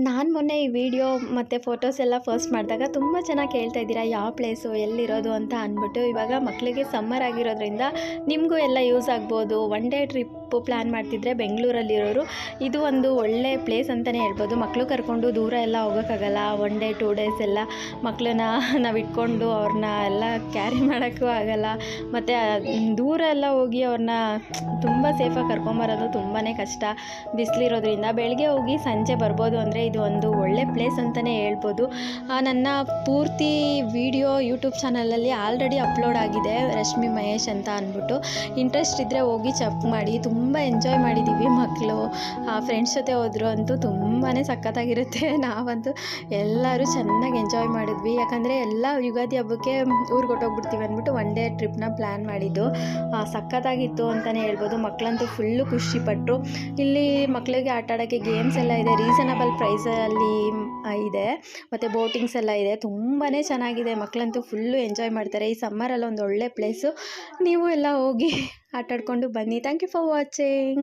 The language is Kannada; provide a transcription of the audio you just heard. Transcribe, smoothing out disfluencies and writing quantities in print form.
ನಾನು ಮೊನ್ನೆ ಈ ವಿಡಿಯೋ ಮತ್ತು ಫೋಟೋಸ್ ಎಲ್ಲ ಪೋಸ್ಟ್ ಮಾಡಿದಾಗ ತುಂಬ ಚೆನ್ನಾಗಿ ಕೇಳ್ತಾ ಇದ್ದೀರಾ ಯಾವ ಪ್ಲೇಸು ಎಲ್ಲಿರೋದು ಅಂತ ಅಂದ್ಬಿಟ್ಟು. ಇವಾಗ ಮಕ್ಕಳಿಗೆ ಸಮ್ಮರ್ ಆಗಿರೋದ್ರಿಂದ ನಿಮಗೂ ಎಲ್ಲ ಯೂಸ್ ಆಗ್ಬೋದು. ಒನ್ ಡೇ ಟ್ರಿಪ್ಪು ಪ್ಲ್ಯಾನ್ ಮಾಡ್ತಿದ್ರೆ ಬೆಂಗಳೂರಲ್ಲಿರೋರು ಇದು ಒಂದು ಒಳ್ಳೆ ಪ್ಲೇಸ್ ಅಂತಲೇ ಹೇಳ್ಬೋದು. ಮಕ್ಕಳು ಕರ್ಕೊಂಡು ದೂರ ಎಲ್ಲ ಹೋಗೋಕ್ಕಾಗಲ್ಲ. 1 ಡೇ 2 ಡೇಸ್ ಎಲ್ಲ ಮಕ್ಕಳನ್ನ ನಾವು ಇಟ್ಕೊಂಡು ಅವ್ರನ್ನ ಎಲ್ಲ ಕ್ಯಾರಿ ಮಾಡೋಕ್ಕೂ ಆಗಲ್ಲ. ಮತ್ತು ದೂರ ಎಲ್ಲ ಹೋಗಿ ಅವ್ರನ್ನ ತುಂಬ ಸೇಫಾಗಿ ಕರ್ಕೊಂಬರೋದು ತುಂಬಾ ಕಷ್ಟ ಬಿಸಿಲಿರೋದ್ರಿಂದ. ಬೆಳಗ್ಗೆ ಹೋಗಿ ಸಂಜೆ ಬರ್ಬೋದು ಅಂದರೆ ಇದು ಒಂದು ಒಳ್ಳೆ ಪ್ಲೇಸ್ ಅಂತಲೇ ಹೇಳ್ಬೋದು. ನನ್ನ ಪೂರ್ತಿ ವಿಡಿಯೋ ಯೂಟ್ಯೂಬ್ ಚಾನಲಲ್ಲಿ ಆಲ್ರೆಡಿ ಅಪ್ಲೋಡ್ ಆಗಿದೆ, ರಶ್ಮಿ ಮಹೇಶ್ ಅಂತ ಅಂದ್ಬಿಟ್ಟು. ಇಂಟ್ರೆಸ್ಟ್ ಇದ್ದರೆ ಹೋಗಿ ಚೆಕ್ ಮಾಡಿ. ತುಂಬ ಎಂಜಾಯ್ ಮಾಡಿದ್ದೀವಿ. ಮಕ್ಕಳು ಫ್ರೆಂಡ್ಸ್ ಜೊತೆ ಹೋದ್ರು ಅಂತೂ ತುಂಬಾ ಸಖತ್ತಾಗಿರುತ್ತೆ. ನಾವಂತೂ ಎಲ್ಲರೂ ಚೆನ್ನಾಗಿ ಎಂಜಾಯ್ ಮಾಡಿದ್ವಿ. ಯಾಕಂದರೆ ಎಲ್ಲ ಯುಗಾದಿ ಹಬ್ಬಕ್ಕೆ ಊರಿಗೆ ಹೊಟ್ಟೋಗ್ಬಿಡ್ತೀವಿ ಅಂದ್ಬಿಟ್ಟು 1 ಡೇ ಟ್ರಿಪ್ನ ಪ್ಲ್ಯಾನ್ ಮಾಡಿದ್ದು. ಸಖತ್ತಾಗಿತ್ತು ಅಂತಲೇ ಹೇಳ್ಬೋದು. ಮಕ್ಕಳಂತೂ ಫುಲ್ಲು ಖುಷಿಪಟ್ಟರು. ಇಲ್ಲಿ ಮಕ್ಕಳಿಗೆ ಆಟ ಆಡೋಕ್ಕೆ ಗೇಮ್ಸ್ ಎಲ್ಲ ಇದೆ, ರೀಸನಬಲ್ ಪ್ರೈಸಲ್ಲಿ ಇದೆ. ಮತ್ತು ಬೋಟಿಂಗ್ಸ್ ಎಲ್ಲ ಇದೆ. ತುಂಬಾ ಚೆನ್ನಾಗಿದೆ. ಮಕ್ಕಳಂತೂ ಫುಲ್ಲು ಎಂಜಾಯ್ ಮಾಡ್ತಾರೆ. ಈ ಸಮ್ಮರಲ್ಲಿ ಒಂದು ಒಳ್ಳೆ ಪ್ಲೇಸು. ನೀವು ಎಲ್ಲ ಹೋಗಿ ಆಟಾಡ್ಕೊಂಡು ಬನ್ನಿ. Thank you for watching.